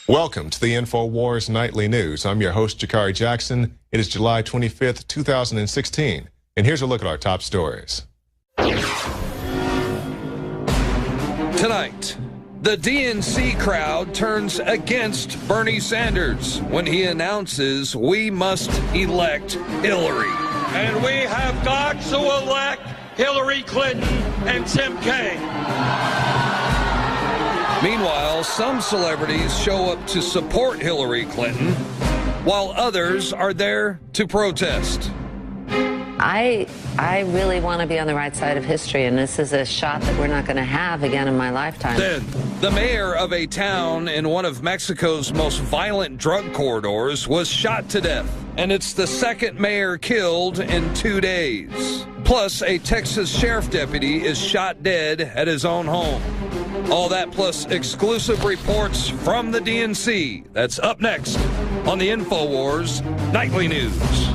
Welcome to the INFOWARS Nightly News. I'm your host, Jakari Jackson. It is July 25th, 2016. And here's a look at our top stories. Tonight, the DNC crowd turns against Bernie Sanders when he announces we must elect Hillary. And we have got to elect Hillary Clinton and Tim Kaine. Meanwhile, some celebrities show up to support Hillary Clinton, while others are there to protest. I really want to be on the right side of history, and this is a shot that we're not going to have again in my lifetime. Then, the mayor of a town in one of Mexico's most violent drug corridors was shot to death, and it's the second mayor killed in 2 days. Plus, a Texas sheriff deputy is shot dead at his own home. All that plus exclusive reports from the DNC. That's up next on the INFOWARS Nightly News.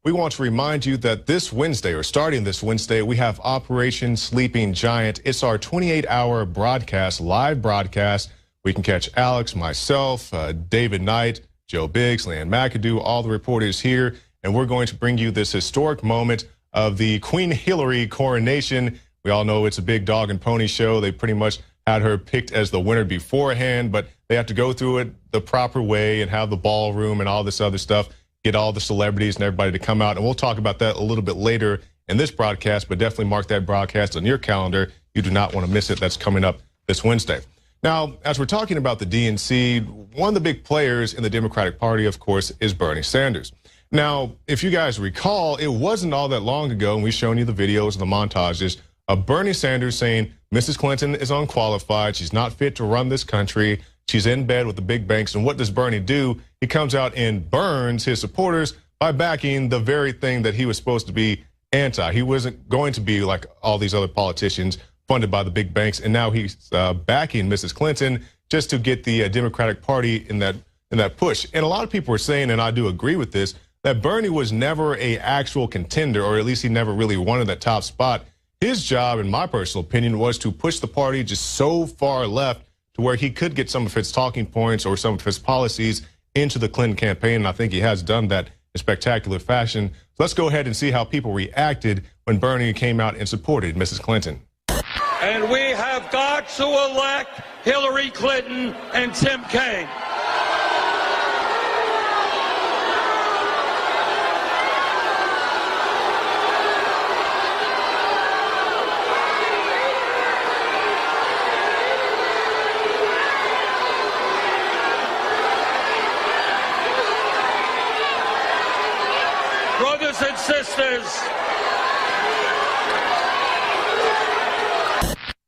We want to remind you that this Wednesday, or starting this Wednesday, we have Operation Sleeping Giant. It's our 28-hour broadcast, live broadcast. We can catch Alex, myself, David Knight, Joe Biggs, Leanne McAdoo, all the reporters here, and we're going to bring you this historic moment of the Queen Hillary coronation. We all know it's a big dog and pony show. They pretty much had her picked as the winner beforehand, but they have to go through it the proper way and have the ballroom and all this other stuff, get all the celebrities and everybody to come out. And we'll talk about that a little bit later in this broadcast, but definitely mark that broadcast on your calendar. You do not want to miss it. That's coming up this Wednesday. Now, as we're talking about the DNC, one of the big players in the Democratic Party, of course, is Bernie Sanders. Now, if you guys recall, it wasn't all that long ago, and we've shown you the videos and the montages of Bernie Sanders saying Mrs. Clinton is unqualified, she's not fit to run this country, she's in bed with the big banks. And what does Bernie do? He comes out and burns his supporters by backing the very thing that he was supposed to be anti. He wasn't going to be like all these other politicians funded by the big banks, and now he's backing Mrs. Clinton just to get the Democratic Party in that push. And a lot of people are saying, and I do agree with this, that Bernie was never an actual contender, or at least he never really wanted that top spot. His job, in my personal opinion, was to push the party just so far left to where he could get some of his talking points or some of his policies into the Clinton campaign. And I think he has done that in spectacular fashion. So let's go ahead and see how people reacted when Bernie came out and supported Mrs. Clinton. And we have got to elect Hillary Clinton and Tim Kaine. Brothers and sisters,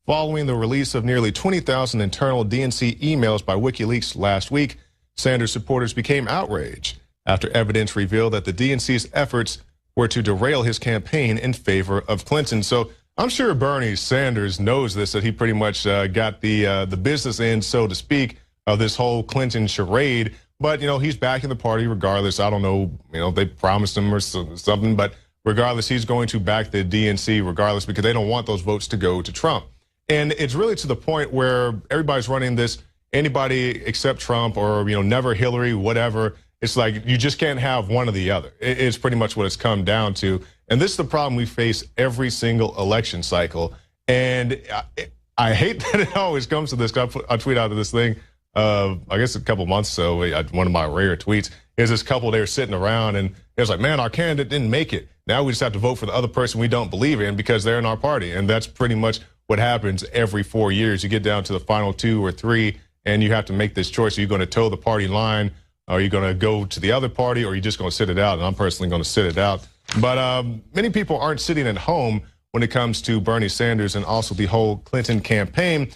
following the release of nearly 20,000 internal DNC emails by WikiLeaks last week, Sanders supporters became outraged after evidence revealed that the DNC's efforts were to derail his campaign in favor of Clinton. So I'm sure Bernie Sanders knows this, that he pretty much got the business end, so to speak, of this whole Clinton charade. But, he's backing the party regardless. I don't know, they promised him or something, but regardless, he's going to back the DNC regardless because they don't want those votes to go to Trump. And it's really to the point where everybody's running this, anybody except Trump or, never Hillary, whatever. It's like you just can't have one or the other. It's pretty much what it's come down to. And this is the problem we face every single election cycle. And I hate that it always comes to this. I tweet out this thing. I guess a couple months ago, one of my rare tweets is this couple there sitting around and it's like, man, our candidate didn't make it. Now we just have to vote for the other person we don't believe in because they're in our party. And that's pretty much what happens every 4 years. You get down to the final 2 or 3 and you have to make this choice. Are you going to toe the party line? Are you going to go to the other party or are you just going to sit it out? And I'm personally going to sit it out. But many people aren't sitting at home when it comes to Bernie Sanders and also the whole Clinton campaign.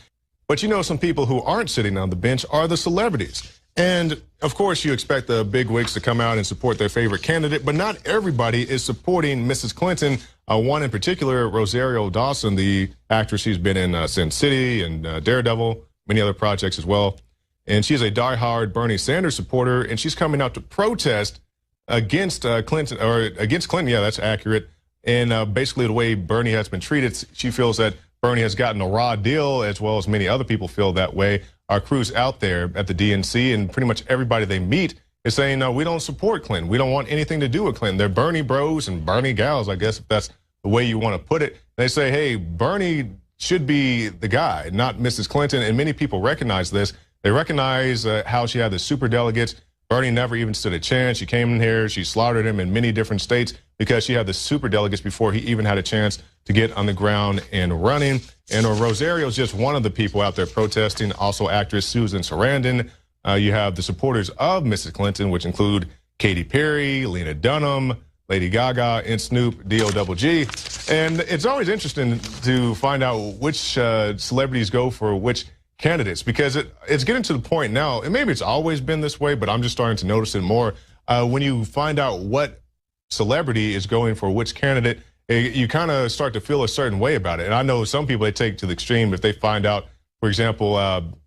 But some people who aren't sitting on the bench are the celebrities. And of course, you expect the big wigs to come out and support their favorite candidate, but not everybody is supporting Mrs. Clinton. One in particular, Rosario Dawson, the actress, she's been in Sin City and Daredevil, many other projects as well. And she's a diehard Bernie Sanders supporter, and she's coming out to protest against Clinton, or against Clinton. Yeah, that's accurate. And basically the way Bernie has been treated, she feels that Bernie has gotten a raw deal, as well as many other people feel that way. our crews out there at the DNC, and pretty much everybody they meet is saying, no, we don't support Clinton. We don't want anything to do with Clinton. They're Bernie bros and Bernie gals, I guess, if that's the way you want to put it. They say, hey, Bernie should be the guy, not Mrs. Clinton. And many people recognize this. They recognize how she had the super delegates. Bernie never even stood a chance. She came in here, she slaughtered him in many different states because she had the super delegates before he even had a chance to get on the ground and running. And Rosario is just one of the people out there protesting. Also actress Susan Sarandon. You have the supporters of Mrs. Clinton, which include Katy Perry, Lena Dunham, Lady Gaga, and Snoop D-O-double-G. And it's always interesting to find out which celebrities go for which candidates, because it's getting to the point now, and maybe it's always been this way, but I'm just starting to notice it more. When you find out what celebrity is going for which candidate, you kind of start to feel a certain way about it. And I know some people, they take to the extreme if they find out, for example,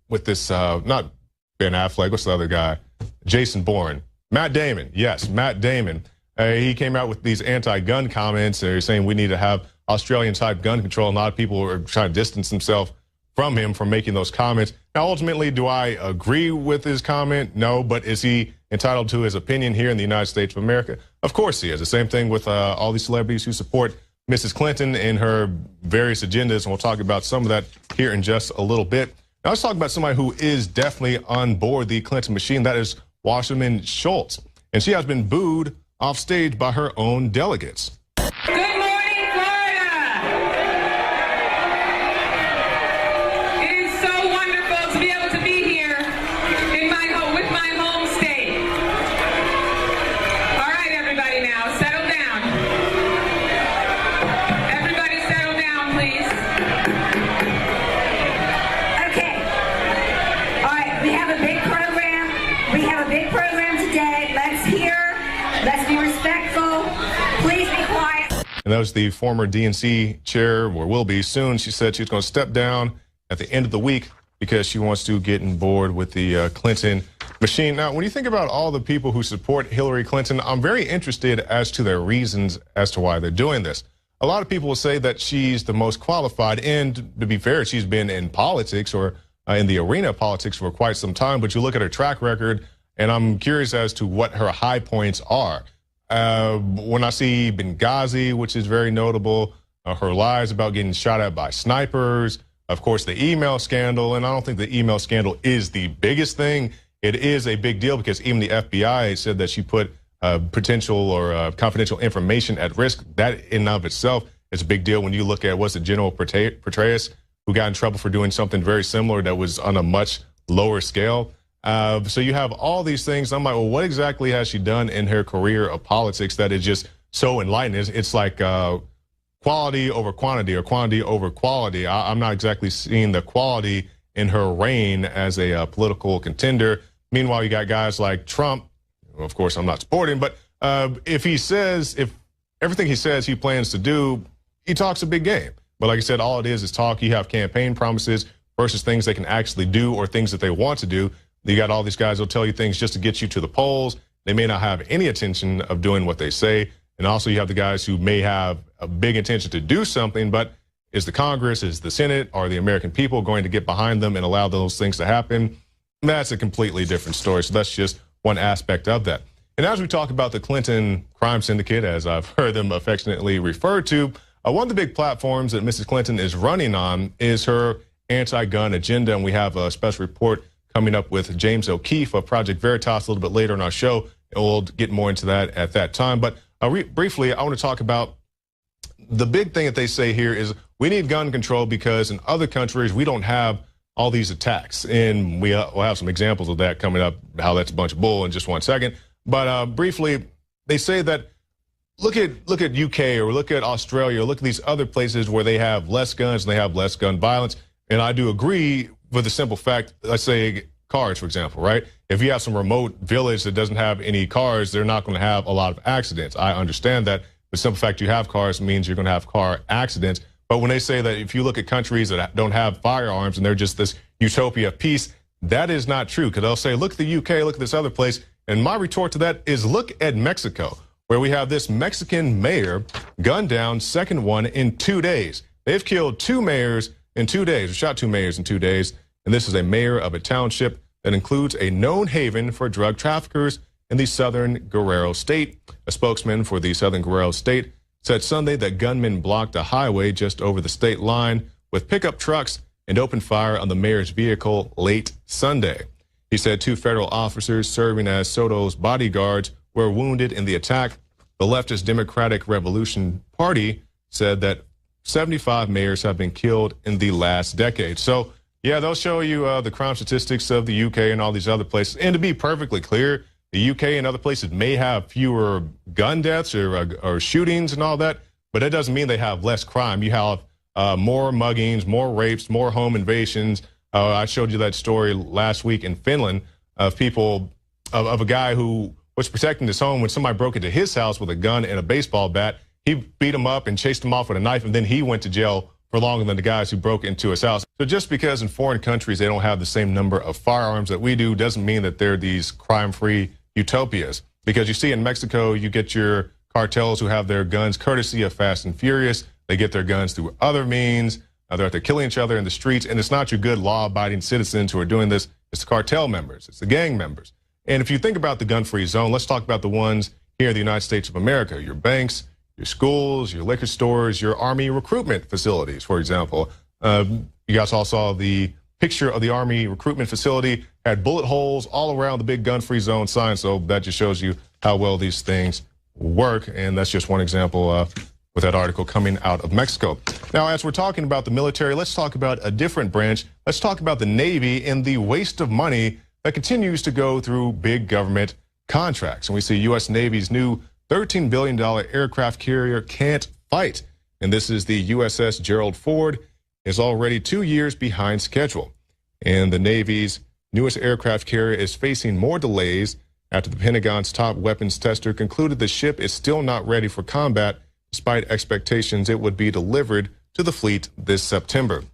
with this, not Ben Affleck, what's the other guy? Jason Bourne. Matt Damon, yes, Matt Damon. He came out with these anti-gun comments. They're saying we need to have Australian-type gun control. And a lot of people are trying to distance themselves from him from making those comments. Now, ultimately, do I agree with his comment? No, but is he entitled to his opinion here in the United States of America? Of course he is. The same thing with all these celebrities who support Mrs. Clinton and her various agendas, and we'll talk about some of that here in just a little bit. Now, let's talk about somebody who is definitely on board the Clinton machine. That is Wasserman Schultz, and she has been booed off stage by her own delegates. Good morning, Florida! It is so wonderful to be able to be here in my home, with my home state. All right, everybody now, settle down. Everybody settle down, please. Okay. All right, we have a big program. We have a big program today. Let's hear. Let's be respectful. Please be quiet. And that was the former DNC chair, or will be soon. She said she's going to step down at the end of the week because she wants to get on board with the Clinton machine. Now, when you think about all the people who support Hillary Clinton, I'm very interested as to their reasons as to why they're doing this. A lot of people will say that she's the most qualified, and to be fair, she's been in politics or in the arena of politics for quite some time. But you look at her track record, and I'm curious as to what her high points are. When I see Benghazi, which is very notable, her lies about getting shot at by snipers, of course, the email scandal. And I don't think the email scandal is the biggest thing. It is a big deal because even the FBI said that she put potential or confidential information at risk. That in and of itself is a big deal when you look at what's the General Petraeus, who got in trouble for doing something very similar that was on a much lower scale. So you have all these things. I'm like, well, what exactly has she done in her career of politics that is just so enlightening? It's like quality over quantity or quantity over quality. I'm not exactly seeing the quality in her reign as a political contender. Meanwhile, you got guys like Trump. Of course, I'm not supporting, but if everything he says he plans to do, he talks a big game. But like I said, all it is talk. You have campaign promises versus things they can actually do or things that they want to do. You got all these guys who'll tell you things just to get you to the polls. They may not have any intention of doing what they say. And also you have the guys who may have a big intention to do something, but is the Congress, is the Senate, are the American people going to get behind them and allow those things to happen? That's a completely different story. So that's just one aspect of that. And as we talk about the Clinton crime syndicate, as I've heard them affectionately referred to, one of the big platforms that Mrs. Clinton is running on is her anti-gun agenda. And we have a special report coming up with James O'Keefe of Project Veritas a little bit later in our show. And we'll get more into that at that time. But briefly, I want to talk about the big thing that they say here is we need gun control because in other countries, we don't have all these attacks. And we'll have some examples of that coming up, how that's a bunch of bull in just one second. But briefly, they say that look at UK or look at Australia, or look at these other places where they have less guns and they have less gun violence. And I do agree with the simple fact, let's say cars, for example, right? If you have some remote village that doesn't have any cars, they're not going to have a lot of accidents. I understand that. The simple fact you have cars means you're going to have car accidents. But when they say that if you look at countries that don't have firearms and they're just this utopia of peace, that is not true. Because they'll say, look at the UK, look at this other place. And my retort to that is look at Mexico, where we have this Mexican mayor gunned down, second one in 2 days. They've killed 2 mayors in 2 days, or shot 2 mayors in 2 days. And this is a mayor of a township that includes a known haven for drug traffickers in the southern Guerrero state. A spokesman for the southern Guerrero state said Sunday that gunmen blocked a highway just over the state line with pickup trucks and opened fire on the mayor's vehicle late Sunday. He said 2 federal officers serving as Soto's bodyguards were wounded in the attack. The leftist Democratic Revolution Party said that 75 mayors have been killed in the last decade. So, yeah, they'll show you the crime statistics of the UK and all these other places. And to be perfectly clear, the UK and other places may have fewer gun deaths or shootings and all that, but it doesn't mean they have less crime. You have more muggings, more rapes, more home invasions. I showed you that story last week in Finland of people, of a guy who was protecting his home when somebody broke into his house with a gun and a baseball bat. He beat him up and chased him off with a knife, and then he went to jail for longer than the guys who broke into his house. So just because in foreign countries they don't have the same number of firearms that we do doesn't mean that they're these crime-free utopias. Because you see in Mexico, you get your cartels who have their guns courtesy of Fast and Furious. They get their guns through other means. They're out there killing each other in the streets, and it's not your good law-abiding citizens who are doing this. It's the cartel members. It's the gang members. And if you think about the gun-free zone, let's talk about the ones here in the United States of America. Your banks, your schools, your liquor stores, your Army recruitment facilities, for example. You guys all saw the picture of the Army recruitment facility, had bullet holes all around the big gun-free zone sign, so that just shows you how well these things work, and that's just one example with that article coming out of Mexico. Now, as we're talking about the military, let's talk about a different branch. Let's talk about the Navy and the waste of money that continues to go through big government contracts. And we see U.S. Navy's new $13 billion aircraft carrier can't fight. And this is the USS Gerald Ford, is already 2 years behind schedule. And the Navy's newest aircraft carrier is facing more delays after the Pentagon's top weapons tester concluded the ship is still not ready for combat, despite expectations it would be delivered to the fleet this September.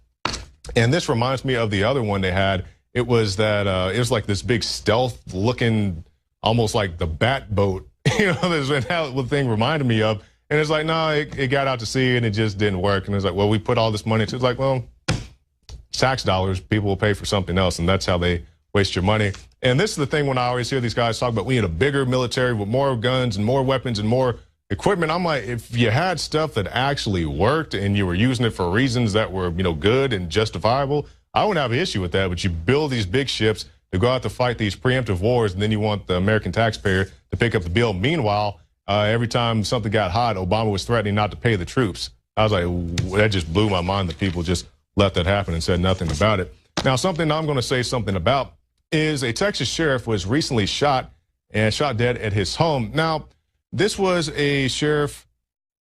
And this reminds me of the other one they had. It was that it was like this big stealth looking, almost like the bat boat. You know, that's what the thing reminded me of. And it's like, no, it got out to sea and it just didn't work. And it's like, well, we put all this money into it. It's like, well, tax dollars, people will pay for something else. And that's how they waste your money. And this is the thing when I always hear these guys talk about we need a bigger military with more guns and more weapons and more equipment. I'm like, if you had stuff that actually worked and you were using it for reasons that were, you know, good and justifiable, I wouldn't have an issue with that. But you build these big ships to go out to fight these preemptive wars, and then you want the American taxpayer to pick up the bill. Meanwhile, every time something got hot, Obama was threatening not to pay the troops. I was like, that just blew my mind that people just let that happen and said nothing about it. Now, something I'm going to say something about is a Texas sheriff was recently shot dead at his home. Now, this was a sheriff.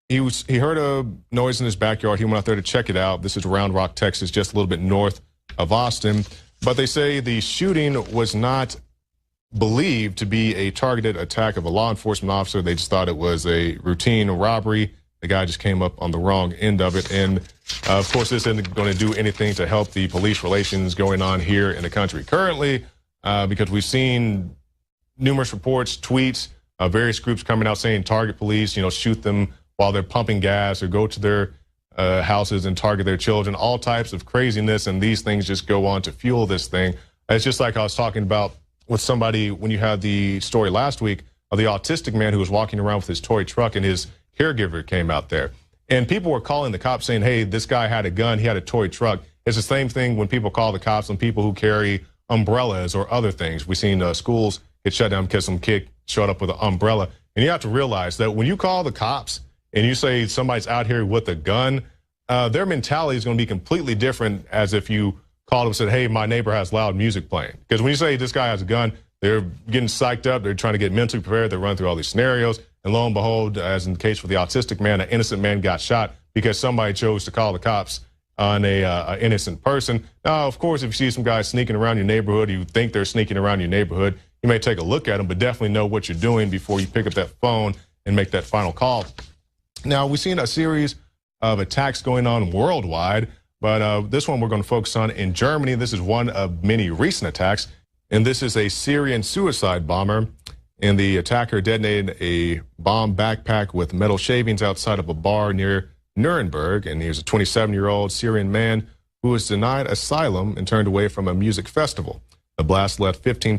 He heard a noise in his backyard. He went out there to check it out. This is Round Rock, Texas, just a little bit north of Austin. But they say the shooting was not believed to be a targeted attack of a law enforcement officer. They just thought it was a routine robbery. The guy just came up on the wrong end of it. And, of course, this isn't going to do anything to help the police relations going on here in the country currently, because we've seen numerous reports, tweets, various groups coming out saying target police, you know, shoot them while they're pumping gas or go to their houses and target their children, all types of craziness. And these things just go on to fuel this thing. It's just like I was talking about with somebody when you had the story last week of the autistic man who was walking around with his toy truck and his caregiver came out there. And people were calling the cops saying, hey, this guy had a gun, he had a toy truck. It's the same thing when people call the cops on people who carry umbrellas or other things. We've seen schools get shut down because some kid showed up with an umbrella. And you have to realize that when you call the cops and you say somebody's out here with a gun, their mentality is going to be completely different as if you called them and said, hey, my neighbor has loud music playing. Because when you say this guy has a gun, they're getting psyched up. They're trying to get mentally prepared. They run through all these scenarios. And lo and behold, as in the case for the autistic man, an innocent man got shot because somebody chose to call the cops on a innocent person. Now, of course, if you see some guys sneaking around your neighborhood, you think they're sneaking around your neighborhood, you may take a look at them, but definitely know what you're doing before you pick up that phone and make that final call. Now, we've seen a series of attacks going on worldwide, but this one we're going to focus on in Germany. This is one of many recent attacks, and this is a Syrian suicide bomber. And the attacker detonated a bomb backpack with metal shavings outside of a bar near Nuremberg. And he was a 27-year-old Syrian man who was denied asylum and turned away from a music festival. The blast left 15